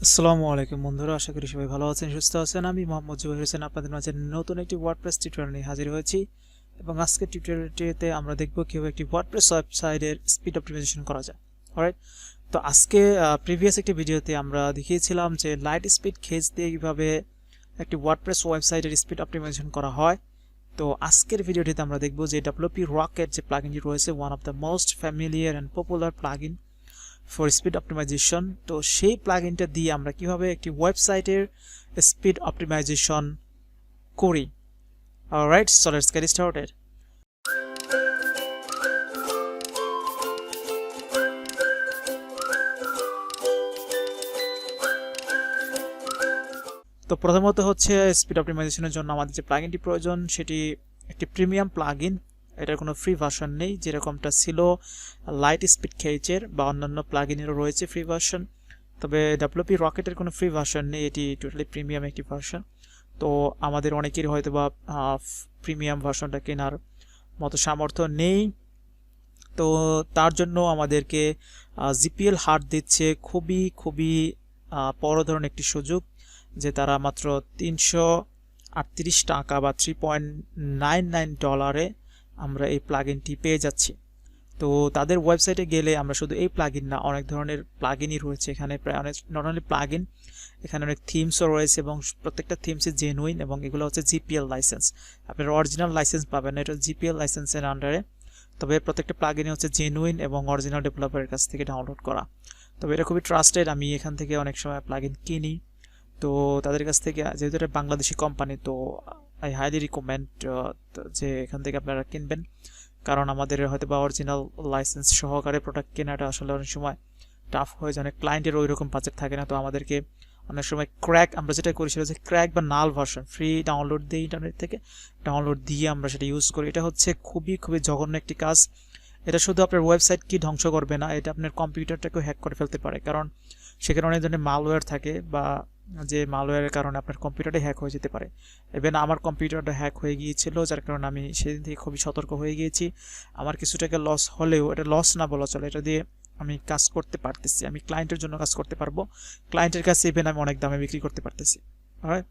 আসসালামু আলাইকুম বন্ধুরা, আশা করি সবাই ভালো আছেন, সুস্থ আছেন। আমি মোহাম্মদ জুবাইর হোসেন আপনাদের মাঝে নতুন একটি ওয়ার্ডপ্রেস টিউটোরিয়াল নিয়ে হাজির হয়েছি এবং আজকের টিউটোরিয়ালটিতে আমরা দেখব কিভাবে একটি ওয়ার্ডপ্রেস ওয়েবসাইটের স্পিড অপটিমাইজেশন করা যায়। অলরাইট, তো আজকে প্রিভিয়াস একটি ভিডিওতে আমরা দেখিয়েছিলাম যে লাইট স্পিড কেজ দিয়ে কিভাবে একটি ওয়ার্ডপ্রেস ওয়েবসাইটের স্পিড অপটিমাইজেশন করা হয়। তো আজকের ভিডিওটিতে আমরা দেখব যে ডব্লিউপি রকেট যে প্লাগইনটি রয়েছে, one of the most familiar and popular plugin for speed optimisation. তো সেই প্লাগইনটা দিয়ে আমরা কিভাবে একটি ওয়েবসাইটের স্পিড অপটিমাইজেশন করি। Alright, so let's get started. তো প্রথমত হচ্ছে স্পিড অপটিমাইজেশনের জন্য আমাদের যে প্লাগইনটি প্রয়োজন সেটি একটি প্রিমিয়াম প্লাগইন। এটার কোনো ফ্রি ভার্সন নেই, যেরকমটা ছিল লাইট স্পিড কেজের বা অন্যান্য প্লাগইনেরও রয়েছে ফ্রি ভার্সন, তবে ডব্লিউপি রকেটের কোনো ফ্রি ভার্সন নেই, এটি টোটালি প্রিমিয়াম একটি ভার্সন। তো আমাদের অনেকেরই হয়তো বা প্রিমিয়াম ভার্সনটা কেনার মতো সামর্থ্য নেই। তো তার জন্য আমাদেরকে জিপিএল হার্ট দিচ্ছে খুবই খুবই বড় ধরনের একটি সুযোগ, যে তারা মাত্র 338 টাকা বা $3.99 আমরা এই প্লাগইনটি পেয়ে যাচ্ছি। তো তাদের ওয়েবসাইটে গেলে আমরা শুধু এই প্লাগইন না, অনেক ধরনের প্লাগইনই রয়েছে এখানে, প্রায় অনেক নট অনলি প্লাগইন, এখানে অনেক থিমসও রয়েছে এবং প্রত্যেকটা থিমসই জেনুইন এবং এগুলো হচ্ছে জিপিএল লাইসেন্স। আপনারা অরিজিনাল লাইসেন্স পাবেন না, এটা জিপিএল লাইসেন্সের আন্ডারে। তবে প্রত্যেকটা প্লাগইনই হচ্ছে জেনুইন এবং অরিজিনাল ডেভেলপারের কাছ থেকে ডাউনলোড করা। তবে এটা খুবই ট্রাস্টেড, আমি এখান থেকে অনেক সময় প্লাগইন কিনি। তো তাদের কাছ থেকে, যেহেতু এটা বাংলাদেশি কোম্পানি, তো আই হাইলি রিকমেন্ড যে এখান থেকে আপনারা কিনবেন, কারণ আমাদের হয়তো বা অরিজিনাল লাইসেন্স সহকারে প্রোডাক্ট কেনাটা আসলে অনেক সময় টাফ হয়ে যায়, অনেক ক্লায়েন্টের ওই রকম বাজেট থাকে না। তো আমাদেরকে অনেক সময় ক্র্যাক, আমরা যেটা করি সেটা হচ্ছে ক্র্যাক বা নাল ভার্সন ফ্রি ডাউনলোড দিই, ইন্টারনেট থেকে ডাউনলোড দিয়ে আমরা সেটা ইউজ করি। এটা হচ্ছে খুবই খুবই জঘন্য একটি কাজ। এটা শুধু আপনার ওয়েবসাইট কি ধ্বংস করবে না, এটা আপনার কম্পিউটারটাকেও হ্যাক করে ফেলতে পারে, কারণ সেখানে অনেক ধরনের মালওয়্যার থাকে, বা যে মালওয়্যারের কারণে আপনার কম্পিউটারটা হ্যাক হয়ে যেতে পারে। ইভেন আমার কম্পিউটারটা হ্যাক হয়ে গিয়েছিল, যার কারণে আমি সেদিন থেকে খুবই সতর্ক হয়ে গিয়েছি। আমার কিছু টাকা লস হলেও এটা লস না বলা চলে, এটা দিয়ে আমি কাজ করতে পারতেছি, আমি ক্লায়েন্টের জন্য কাজ করতে পারবো, ক্লায়েন্টের কাছে ইভেন আমি অনেক দামে বিক্রি করতে পারতেছি। অলরাইট,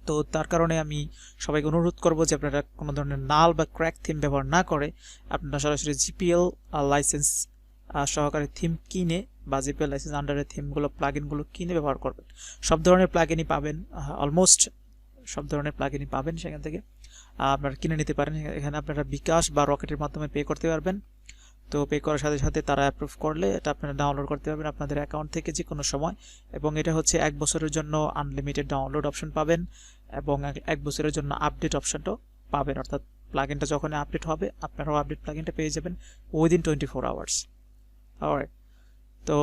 তো তার কারণে আমি সবাইকে অনুরোধ করব যে আপনারা কোনো ধরনের নাল বা ক্র্যাক থিম ব্যবহার না করে আপনারা সরাসরি জিপিএল লাইসেন্স সহকারে থিম কিনে বা জিপিএল লাইসেন্স আন্ডারে থিমগুলো প্লাগইনগুলো কিনে ব্যবহার করবেন। সব ধরনের প্লাগইনই পাবেন, অলমোস্ট সব ধরনের প্লাগইনই পাবেন সেখান থেকে, আপনারা কিনে নিতে পারেন। এখানে আপনারা বিকাশ বা রকেটের মাধ্যমে পে করতে পারবেন। তো পে করার সাথে সাথে তারা অ্যাপ্রুভ করলে এটা আপনারা ডাউনলোড করতে পারবেন আপনাদের অ্যাকাউন্ট থেকে যে কোনো সময়, এবং এটা হচ্ছে 1 বছরের জন্য আনলিমিটেড ডাউনলোড অপশন পাবেন এবং 1 বছরের জন্য আপডেট অপশনটাও পাবেন, অর্থাৎ প্লাগইনটা যখন আপডেট হবে আপনারাও আপডেট প্লাগইনটা পেয়ে যাবেন উইদিন 24 আওয়ার্স। অলরাইট, তো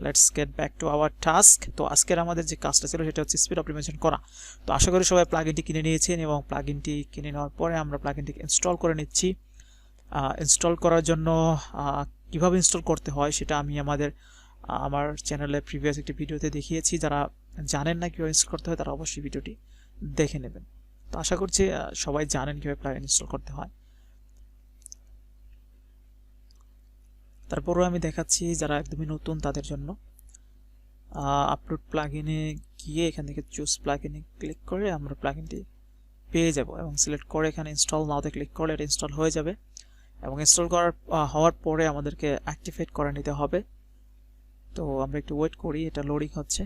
let's get back to our task. তো আজকের আমাদের যে কাজটা ছিল সেটা হচ্ছে স্পিড অপটিমাইজেশন করা। তো আশা করি সবাই প্লাগইনটি কিনে নিয়েছেন এবং প্লাগইনটি কিনে নেওয়ার পরে আমরা প্লাগইনটিকে ইনস্টল করে নিচ্ছি। ইনস্টল করার জন্য কিভাবে ইনস্টল করতে হয় সেটা আমি আমার চ্যানেলে প্রিভিয়াস একটি ভিডিওতে দেখিয়েছি। যারা জানেন না কীভাবে ইনস্টল করতে হয় তারা অবশ্যই ভিডিওটি দেখে নেবেন। তো আশা করছি সবাই জানেন কীভাবে প্লাগইন ইনস্টল করতে হয়। তারপরও আমি দেখাচ্ছি যারা একদমই নতুন তাদের জন্য। আপলোড প্লাগইনে গিয়ে এখান থেকে চুজ প্লাগইনে ক্লিক করে আমরা প্লাগইনটি পেয়ে যাব এবং সিলেক্ট করে এখানে ইনস্টল নাওতে ক্লিক করলে এটা ইনস্টল হয়ে যাবে এবং ইনস্টল হওয়ার পরে আমাদেরকে অ্যাক্টিভেট করে নিতে হবে। তো আমরা একটু ওয়েট করি, এটা লোডিং হচ্ছে।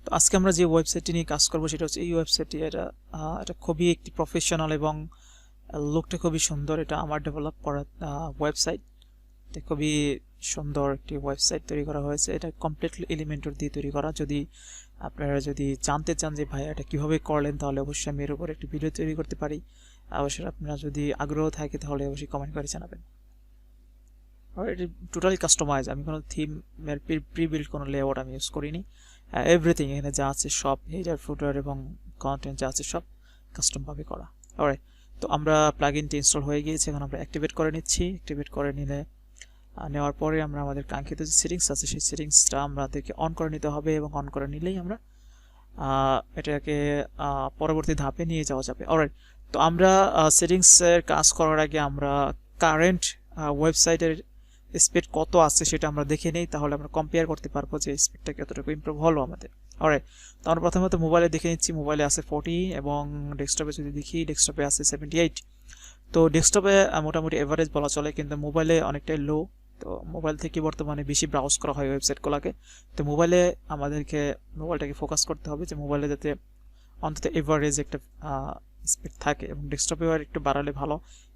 তো আজকে আমরা যে ওয়েবসাইটটি নিয়ে কাজ করব সেটা হচ্ছে এই ওয়েবসাইটটি। এটা খুবই একটি প্রফেশনাল এবং লুকটা খুবই সুন্দর। এটা আমার ডেভেলপ করা ওয়েবসাইট, এটা খুবই সুন্দর একটি ওয়েবসাইট তৈরি করা হয়েছে। এটা কমপ্লিটলি এলিমেন্টর দিয়ে তৈরি করা। আপনারা যদি জানতে চান যে ভাই এটা কীভাবে করলেন, তাহলে অবশ্যই আমি এর উপর একটি ভিডিও তৈরি করতে পারি। অবশ্যই আপনারা যদি আগ্রহ থাকে তাহলে অবশ্যই কমেন্ট করে জানাবেন। আর এটি টোটালি কাস্টমাইজ, আমি কোনো থিমের প্রি বিল্ড কোনো লেআউট আমি ইউজ করিনি। এভরিথিং এখানে যা আছে সব হেডার ফুটার এবং কন্টেন্ট যা আছে সব কাস্টমভাবে করা। অলরাইট, তো আমরা প্লাগইনটি ইনস্টল হয়ে গিয়েছে, এখন আমরা অ্যাক্টিভেট করে নিচ্ছি। অ্যাক্টিভেট করে নেওয়ার পরে আমরা আমাদের কাঙ্ক্ষিত যে সেটিংস আছে সেই সেটিংসটা আমাদেরকে অন করে নিতে হবে এবং অন করে নিলেই আমরা এটাকে পরবর্তী ধাপে নিয়ে যাওয়া যাবে। অলরাইট, তো আমরা সেটিংসের কাজ করার আগে আমরা কারেন্ট ওয়েবসাইটের স্পিড কত আছে সেটা আমরা দেখে নেই, তাহলে আমরা কম্পেয়ার করতে পারবো যে স্পিডটা কতটুকু ইমপ্রুভ হলো আমাদের। অলরাইট, তো আমরা প্রথমত মোবাইলে দেখে নিচ্ছি। মোবাইলে আছে 40 এবং ডেস্কটপে যদি দেখি ডেস্কটপে আছে 78। তো ডেস্কটপে মোটামুটি এভারেজ বলা চলে, কিন্তু মোবাইলে অনেকটাই লো। তো মোবাইল থেকে বর্তমানে বেশি ব্রাউজ করা হয় ওয়েবসাইটগুলোকে। তো মোবাইলটাকে ফোকাস করতে হবে যে মোবাইলে যাতে অন্তত এভারেজ একটা স্পিড থাকে, এবং ডেস্কটপে একটু বাড়ালে ভালো।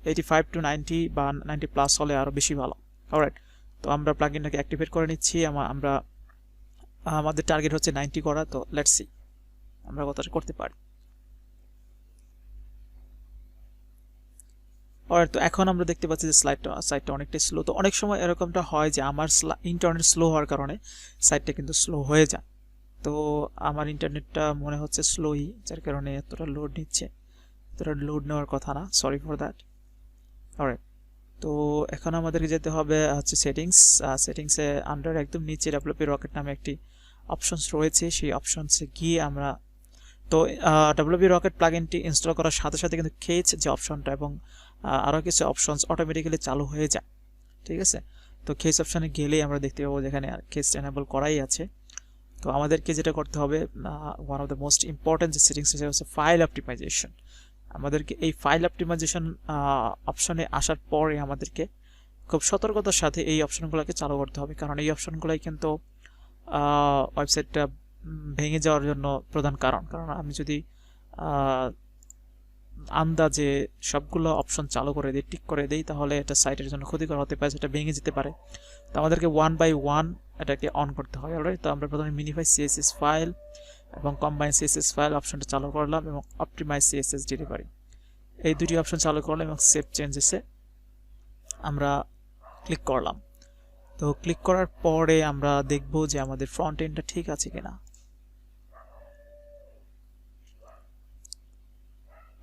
85 to 90 বা 90 প্লাস হলে আরও বেশি ভালো। অলরাইট, তো আমরা প্লাগইনটাকে অ্যাক্টিভেট করে নিচ্ছি। আমাদের টার্গেট হচ্ছে 90 করা। তো লেটস সি আমরা কতটা করতে পারি। অলরাইট, তো এখন আমরা দেখতে পাচ্ছি যে সাইটটা অনেকটাই স্লো। তো অনেক সময় এরকমটা হয় যে আমার ইন্টারনেট স্লো হওয়ার কারণে সাইটটা কিন্তু স্লো হয়ে যায়। তো আমার ইন্টারনেটটা মনে হচ্ছে স্লোই, যার কারণে এতটা লোড নিচ্ছে। এতটা লোড নেওয়ার কথা না, সরি ফর দ্যাট। অলরাইট, তো এখন আমাদেরকে যেতে হবে হচ্ছে সেটিংসে আন্ডার একদম নিচে ডেভেলপি রকেট নামে একটি অপশনস রয়েছে। সেই অপশনসে গিয়ে আমরা তো ডেভেলপি রকেট প্লাগইনটি ইনস্টল করার সাথে সাথে কিন্তু কেজ যে অপশনটা এবং আরও কিছু অপশনস অটোমেটিক্যালি চালু হয়ে যায়। ঠিক আছে, তো কেজ অপশনে গেলেই আমরা দেখতে পাবো যেখানে কেজ এনেবল করাই আছে। তো আমাদেরকে যেটা করতে হবে, one of the most important যে সেটিংস সেটা হচ্ছে ফাইল অপটিমাইজেশন। আমাদেরকে এই ফাইল অপটিমাইজেশন অপশনে আসার পরে আমাদেরকে খুব সতর্কতার সাথে এই অপশনগুলোকে চালু করতে হবে, কারণ এই অপশনগুলোই কিন্তু ওয়েবসাইটটা ভেঙে যাওয়ার জন্য প্রধান কারণ আমি যদি আন্দাজে সবগুলো অপশন চালু করে দিই, টিক করে দিই, তাহলে এটা সাইটের জন্য ক্ষতিকর হতে পারে, সেটা ভেঙে যেতে পারে। তো আমাদেরকে 1 by 1 এটাকে অন করতে হয়। অলরাইট, তো আমরা প্রথমে মিনিফাই সিএসএস ফাইল এবং কম্বাইন সিএসএস ফাইল অপশনটা চালু করলাম, এবং অপটিমাইজ সিএসএস ডেলিভারি এই দুটি অপশন চালু করলাম, এবং সেভ চেঞ্জেসে আমরা ক্লিক করলাম। তো ক্লিক করার পরে আমরা দেখব যে আমাদের ফ্রন্ট এন্ডটা ঠিক আছে কিনা।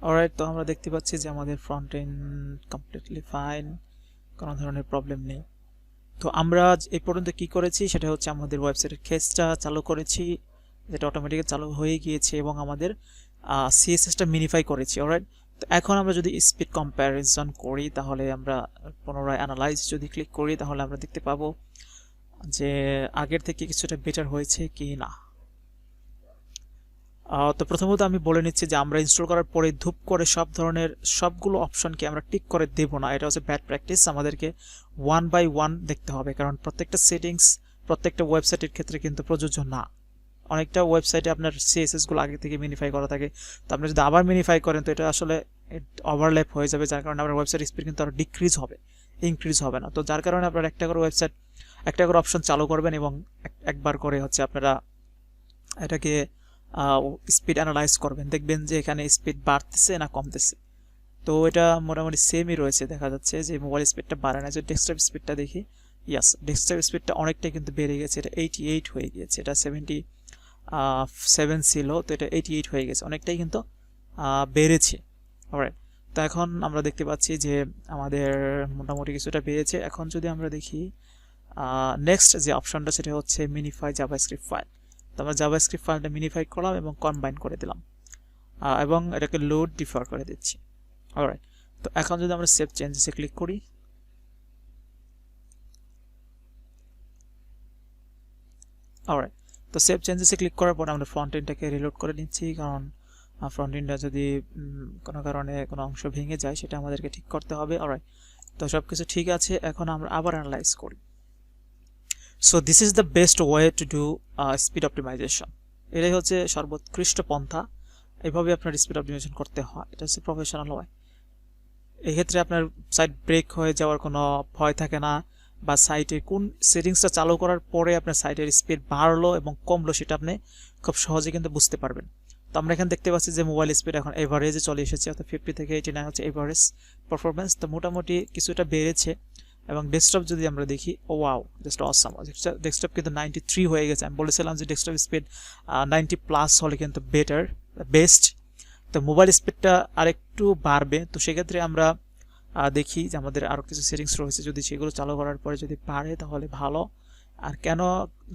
অলরাইট, তো আমরা দেখতে পাচ্ছি যে আমাদের ফ্রন্ট এন্ড কমপ্লিটলি ফাইন, কোনো ধরনের প্রবলেম নেই। তো আমরা এই পর্যন্ত কি করেছি সেটা হচ্ছে আমাদের ওয়েবসাইটের কেসটা চালু করেছি, যেটা অটোমেটিক্যালি চালু হয়ে গিয়েছে, এবং আমাদের সিএসএসটা মিনিফাই করেছি। অলরাইট, তো এখন আমরা যদি স্পিড কম্প্যারিজন করি, তাহলে আমরা পুনরায় অ্যানালাইজ যদি ক্লিক করি, তাহলে আমরা দেখতে পাবো যে আগের থেকে কিছুটা বেটার হয়েছে কি না। তো প্রথমত আমি বলে নিচ্ছি যে আমরা ইনস্টল করার পরে ধুপ করে সবগুলো অপশনকে আমরা টিক করে দেব না, এটা হচ্ছে ব্যাড প্র্যাকটিস। আমাদেরকে 1 by 1 দেখতে হবে, কারণ প্রত্যেকটা সেটিংস প্রত্যেকটা ওয়েবসাইটের ক্ষেত্রে কিন্তু প্রযোজ্য না। অনেকটা ওয়েবসাইটে আপনার সিএসএসগুলো আগে থেকে মিনিফাই করা থাকে, তো আপনি যদি আবার মিনিফাই করেন তো এটা আসলে ওভারল্যাপ হয়ে যাবে, যার কারণে আপনার ওয়েবসাইট স্পিড কিন্তু আরও ডিক্রিজ হবে, ইনক্রিজ হবে না। তো যার কারণে আপনার একটা করে অপশন চালু করবেন, এবং একবার করে হচ্ছে আপনারা এটাকে স্পিড অ্যানালাইজ করবেন, দেখবেন যে এখানে স্পিড বাড়তেছে না কমতেছে। তো এটা মোটামুটি সেমই রয়েছে, দেখা যাচ্ছে যে মোবাইল স্পিডটা বাড়ে না। যে ডেস্কটপ স্পিডটা দেখি, ইয়াস, ডেস্কটপ স্পিডটা অনেকটাই কিন্তু বেড়ে গেছে, এটা 88 হয়ে গিয়েছে, এটা 77 ছিল, তো এটা 88 হয়ে গেছে, অনেকটাই কিন্তু বেড়েছে। অলরাইট, তো এখন আমরা দেখতে পাচ্ছি যে আমাদের মোটামুটি কিছুটা বেড়েছে। এখন যদি আমরা দেখি নেক্সট যে অপশনটা সেটা হচ্ছে মিনিফাই জাভাস্ক্রিপ্ট ফাইল। তো আমরা জাভাস্ক্রিপ্ট ফাইলটা মিনিফাই করলাম এবং কম্বাইন করে দিলাম, এবং এটাকে লোড ডিফার করে দিচ্ছি। অলরাইট, তো এখন যদি আমরা সেভ চেঞ্জেসে ক্লিক করি, অলরাইট, তো সেভ চেঞ্জেসে ক্লিক করার পর আমরা ফ্রন্ট এন্ডটাকে রিলোড করে নিচ্ছি, কারণ ফ্রন্ট এন্ডটা যদি কোনো কারণে কোনো অংশ ভেঙে যায় সেটা আমাদেরকে ঠিক করতে হবে। অলরাইট, তো সব কিছু ঠিক আছে, এখন আমরা আবার অ্যানালাইজ করি। So this is the best way to do speed optimisation. এটাই হচ্ছে সর্বোৎকৃষ্ট পন্থা, এভাবে আপনার স্পিড অপটিমাইজেশন করতে হয়, এটা হচ্ছে প্রফেশনাল ওয়ে। এক্ষেত্রে আপনার সাইট ব্রেক হয়ে যাওয়ার কোনো ভয় থাকে না, বা সাইটে কোন সেটিংসটা চালু করার পরে আপনার সাইটের স্পিড বাড়লো এবং কমলো সেটা আপনি খুব সহজে কিন্তু বুঝতে পারবেন। তো আমরা এখানে দেখতে পাচ্ছি যে মোবাইল স্পিড এখন এভারেজে চলে এসেছে, অর্থাৎ 50 থেকে 89 হচ্ছে এভারেজ পারফরমেন্স। তো মোটামুটি কিছুটা বেড়েছে। এবং ডেস্কটপ যদি আমরা দেখি, ও ওয়াও, জাস্ট অসাম, ডেস্কটপ কিন্তু 93 হয়ে গেছে। আমি বলেছিলাম যে ডেস্কটপ স্পিড 90 প্লাস হলে কিন্তু বেস্ট। তো মোবাইল স্পিডটা আরেকটু বাড়বে, তো সেক্ষেত্রে আমরা দেখি যে আমাদের আরও কিছু সেটিংস রয়েছে, যদি সেগুলো চালু করার পরে যদি বাড়ে তাহলে ভালো, আর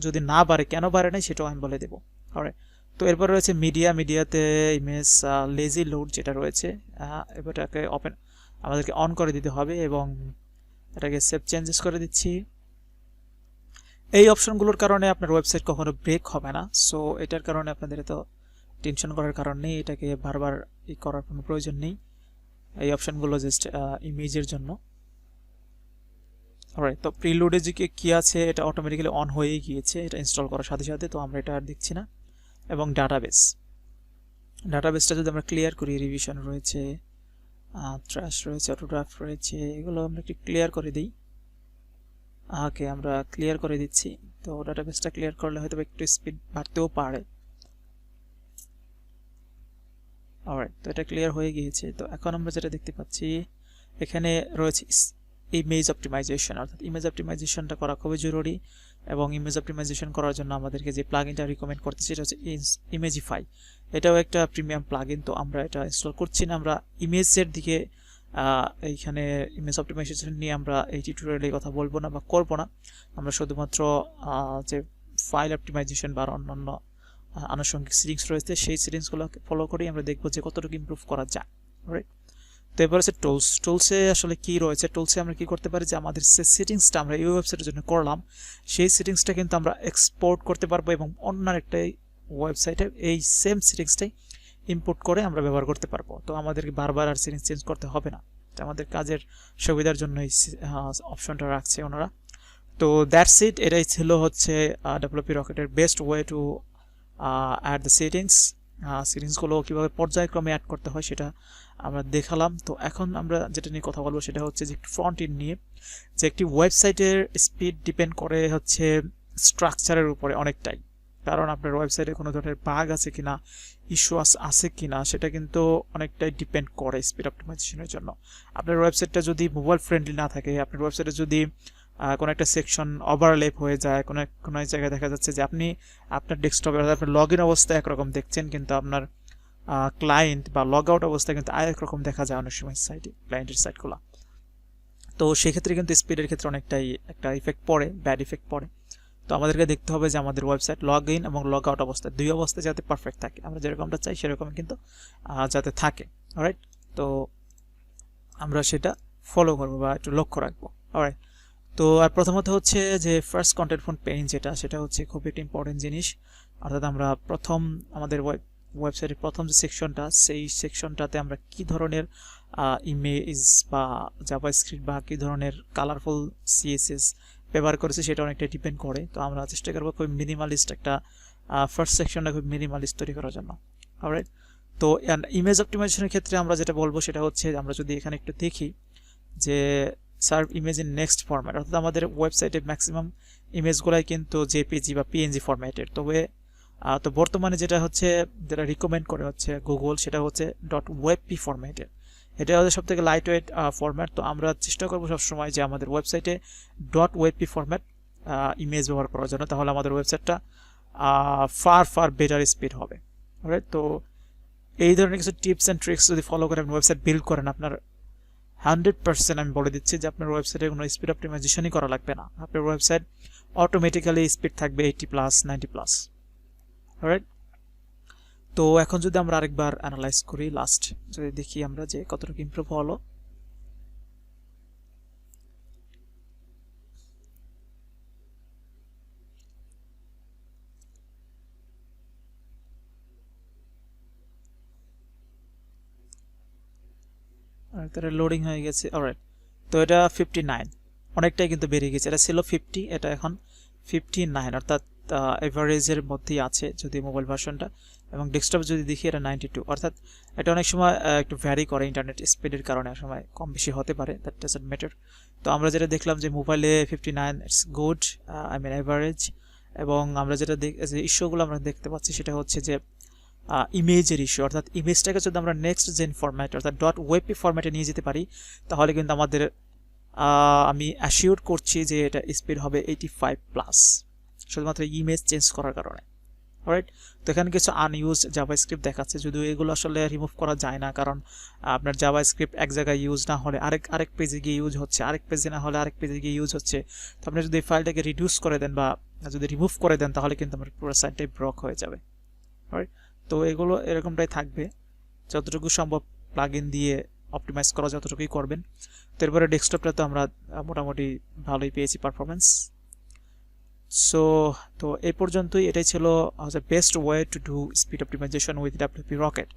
যদি না বাড়ে, কেন বাড়ে নাই সেটাও আমি বলে দেবো। অলরাইট, তো এরপর রয়েছে মিডিয়াতে ইমেজ লেজি লোড যেটা রয়েছে, এটাকে আমাদেরকে অন করে দিতে হবে এবং এটাকে সেভ চেঞ্জেস করে দিচ্ছি। এই অপশনগুলোর কারণে আপনার ওয়েবসাইট কখনো ব্রেক হবে না। সো এটার কারণে আপনাদের তো টেনশন করার কারণ নেই, এটাকে বারবার করার কোনো প্রয়োজন নেই। এই অপশনগুলো জাস্ট ইমেজের জন্য। অলরাইট, তো প্রিলোডে যে কি আছে এটা অটোমেটিক্যালি অন হয়েই গিয়েছে এটা ইনস্টল করার সাথে সাথে, তো আমরা এটা আর দেখছি না। এবং ডাটাবেসটা যদি আমরা ক্লিয়ার করি, রিভিশন রয়েছে, ট্র্যাশ রয়েছে, অটোড্রাফট রয়েছে, এগুলো আমরা একটু ক্লিয়ার করে দিই। ওকে, আমরা ক্লিয়ার করে দিচ্ছি। তো ডাটাবেসটা ক্লিয়ার করলে হয়তো একটু স্পিড বাড়তেও পারে। অলরাইট, তো এটা ক্লিয়ার হয়ে গিয়েছে। তো এখন আমরা যেটা দেখতে পাচ্ছি এখানে রয়েছে ইমেজ অপটিমাইজেশন, অর্থাৎ ইমেজ অপটিমাইজেশনটা করা খুবই জরুরি। এবং ইমেজ অপটিমাইজেশন করার জন্য আমাদেরকে যে প্লাগইনটা রিকমেন্ড করতেছে সেটা হচ্ছে ইমেজিফাই। এটাও একটা প্রিমিয়াম প্লাগইন, তো আমরা এটা ইনস্টল করছি না। আমরা ইমেজের দিকে এইখানে ইমেজ অপটিমাইজেশন নিয়ে আমরা এই টিউটোরিয়ালে কথা বলবো না বা করবো না। আমরা শুধুমাত্র যে ফাইল অপটিমাইজেশন বা অন্যান্য আনুষঙ্গিক সেটিংস রয়েছে সেই সেটিংসগুলো ফলো করেই আমরা দেখবো যে কতটুকু ইমপ্রুভ করা যায়। রাইট, তো এবার হচ্ছে টুলসে আসলে কি রয়েছে। টুলসে আমরা কি করতে পারি যে আমাদের যে সেটিংসটা আমরা এই ওয়েবসাইটের জন্য করলাম সেই সেটিংসটা কিন্তু আমরা এক্সপোর্ট করতে পারবো এবং অন্য একটা ওয়েবসাইটে এই সেম সেটিংসটাই ইম্পোর্ট করে আমরা ব্যবহার করতে পারবো। তো আমাদেরকে বারবার আর সেটিংস চেঞ্জ করতে হবে না। আমাদের কাজের সুবিধার জন্য এই অপশনটা রাখছে ওনারা। তো দ্যাটস ইট, এটাই ছিল হচ্ছে ডেভেলপি রকেটের best way to add the সেটিংসগুলো কীভাবে পর্যায়ক্রমে অ্যাড করতে হয় সেটা আমরা দেখালাম। তো এখন আমরা যেটা নিয়ে কথা বলবো সেটা হচ্ছে যে একটু ফ্রন্ট এন্ড নিয়ে, যে একটি ওয়েবসাইটের স্পিড ডিপেন্ড করে হচ্ছে স্ট্রাকচারের উপরে অনেকটাই। কারণ আপনার ওয়েবসাইটে কোনো ধরনের বাগ আছে কিনা, ইস্যু আছে কিনা, সেটা কিন্তু অনেকটাই ডিপেন্ড করে স্পিড অপটিমাইজেশনের জন্য। আপনার ওয়েবসাইটটা যদি মোবাইল ফ্রেন্ডলি না থাকে, আপনার ওয়েবসাইটে যদি কোনো একটা সেকশন ওভারল্যাপ হয়ে যায়, কোনো জায়গায় দেখা যাচ্ছে যে আপনি আপনার ডেস্কটপে আপনার লগ ইন অবস্থায় একরকম দেখছেন কিন্তু আপনার ক্লায়েন্ট বা লগ আউট অবস্থায় কিন্তু আরেক রকম দেখা যায় অনেক সময় সাইটে, ক্লায়েন্টের সাইটগুলো। তো সেক্ষেত্রে কিন্তু স্পিডের ক্ষেত্রে অনেকটাই একটা ইফেক্ট পড়ে, ব্যাড ইফেক্ট পড়ে। তো আমাদেরকে দেখতে হবে যে আমাদের ওয়েবসাইট লগ ইন এবং লগ আউট অবস্থায় দুই অবস্থায় যাতে পারফেক্ট থাকে, আমরা যেরকমটা চাই সেরকম কিন্তু যাতে থাকে। অলরাইট, তো আমরা সেটা ফলো করবো বা একটু লক্ষ্য রাখবো। অলরাইট, তো আর প্রথমত হচ্ছে যে ফার্স্ট কন্টেন্ট ফ্রন্ট পেজ সেটা হচ্ছে খুব একটা ইম্পর্টেন্ট জিনিস। অর্থাৎ আমরা আমাদের ওয়েবসাইটের প্রথম যে সেকশনটা, সেই সেকশনটাতে আমরা কি ধরনের ইমেজ বা জাভাস্ক্রিপ্ট বা কি ধরনের কালারফুল সিএসএস ব্যবহার করেছে সেটা অনেকটা ডিপেন্ড করে। তো আমরা চেষ্টা করবো খুব মিনিমালিস্ট একটা ফার্স্ট সেকশনটা খুব মিনিমালিস্ট তৈরি করার জন্য। অলরাইট, তো ইমেজ অপটিমাইজেশনের ক্ষেত্রে আমরা যেটা বলবো সেটা হচ্ছে আমরা যদি এখানে একটু দেখি যে serve image in next format, অর্থাৎ আমাদের ওয়েবসাইটে ম্যাক্সিমাম ইমেজগুলাই কিন্তু জেপিজি বা পিএনজি ফরম্যাটের। তো বর্তমানে যেটা রিকমেন্ড করে হচ্ছে গুগল, সেটা হচ্ছে .webp ফরম্যাটের। এটা হচ্ছে সবথেকে লাইট ওয়েট ফরম্যাট। তো আমরা চেষ্টা করবো সবসময় যে আমাদের ওয়েবসাইটে .webp ফরম্যাট ইমেজ ব্যবহার করার জন্য, তাহলে আমাদের ওয়েবসাইটটা ফার বেটার স্পিড হবে। রাইট, তো এই ধরনের কিছু টিপস অ্যান্ড ট্রিক্স যদি ফলো করে আপনি ওয়েবসাইট বিল্ড করেন, আপনার 100% আমি বলে দিচ্ছি যে আপনার ওয়েবসাইটে কোনো স্পিড অপটিমাইজেশনই করা লাগবে না। আপনার ওয়েবসাইট অটোমেটিক্যালি স্পিড থাকবে 80+, 90+। রাইট, তো এখন যদি আমরা আরেকবার অ্যানালাইজ করি, লাস্ট যদি দেখি আমরা যে কতটুকু ইমপ্রুভ হলো। তাহলে লোডিং হয়ে গেছে। অলরাইট, তো এটা 59, অনেকটাই কিন্তু বেড়ে গেছে। এটা ছিল 50, এটা এখন 59, অর্থাৎ এভারেজের মধ্যেই আছে যদি মোবাইল ভার্সনটা। এবং ডেস্কটপ যদি দেখি এটা 92, অর্থাৎ এটা অনেক সময় একটু ভ্যারি করে ইন্টারনেট স্পিডের কারণে, সময় কম বেশি হতে পারে, দ্যাট ডাজন্ট ম্যাটার। তো আমরা যেটা দেখলাম যে মোবাইলে 59 it's good, I mean average. এবং আমরা যেটা যে ইস্যুগুলো আমরা দেখতে পাচ্ছি সেটা হচ্ছে যে ইমেজের ইস্যু, অর্থাৎ ইমেজটাকে যদি আমরা নেক্সট জেন ফরম্যাট অর্থাৎ .webp ফরম্যাটে নিয়ে যেতে পারি তাহলে কিন্তু আমাদের আমি অ্যাসিওর করছি যে এটা স্পিড হবে 85+, শুধুমাত্র ইমেজ চেঞ্জ করার কারণে। রাইট, তো এখানে কিছু আনইউজ জাভাস্ক্রিপ্ট দেখাচ্ছে, যদিও এগুলো আসলে রিমুভ করা যায় না, কারণ আপনার জাভাস্ক্রিপ্ট এক জায়গায় ইউজ না হলে আরেক পেজে গিয়ে ইউজ হচ্ছে, আরেক পেজে না হলে আরেক পেজে গিয়ে ইউজ হচ্ছে। তো আপনি যদি ফাইলটাকে রিডিউস করে দেন বা যদি রিমুভ করে দেন তাহলে কিন্তু আমার পুরো সাইটটাই ব্লক হয়ে যাবে। রাইট। তো এগুলো এরকমটাই থাকবে, যতটুকু সম্ভব প্লাগইন দিয়ে অপটিমাইজ করা যতটুকুই করবেন। তো এরপরে ডেস্কটপটা তো আমরা মোটামুটি ভালোই পেয়েছি পারফরমেন্স। সো তো এই পর্যন্তই, এটাই ছিল best way to do speed optimisation with WP Rocket.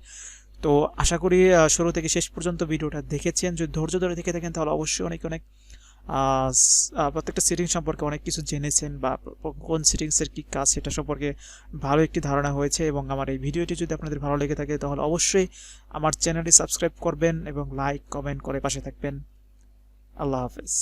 তো আশা করি শুরু থেকে শেষ পর্যন্ত ভিডিওটা দেখেছেন। যদি ধৈর্য ধরে দেখে থাকেন তাহলে অবশ্যই অনেক অনেক প্রত্যেকটা সেটিং সম্পর্কে অনেক কিছু জেনেছেন, বা কোন সেটিংসের কী কাজ সেটা সম্পর্কে ভালো একটি ধারণা হয়েছে। এবং আমার এই ভিডিওটি যদি আপনাদের ভালো লেগে থাকে তাহলে অবশ্যই আমার চ্যানেলটি সাবস্ক্রাইব করবেন এবং লাইক কমেন্ট করে পাশে থাকবেন। আল্লাহ হাফেজ।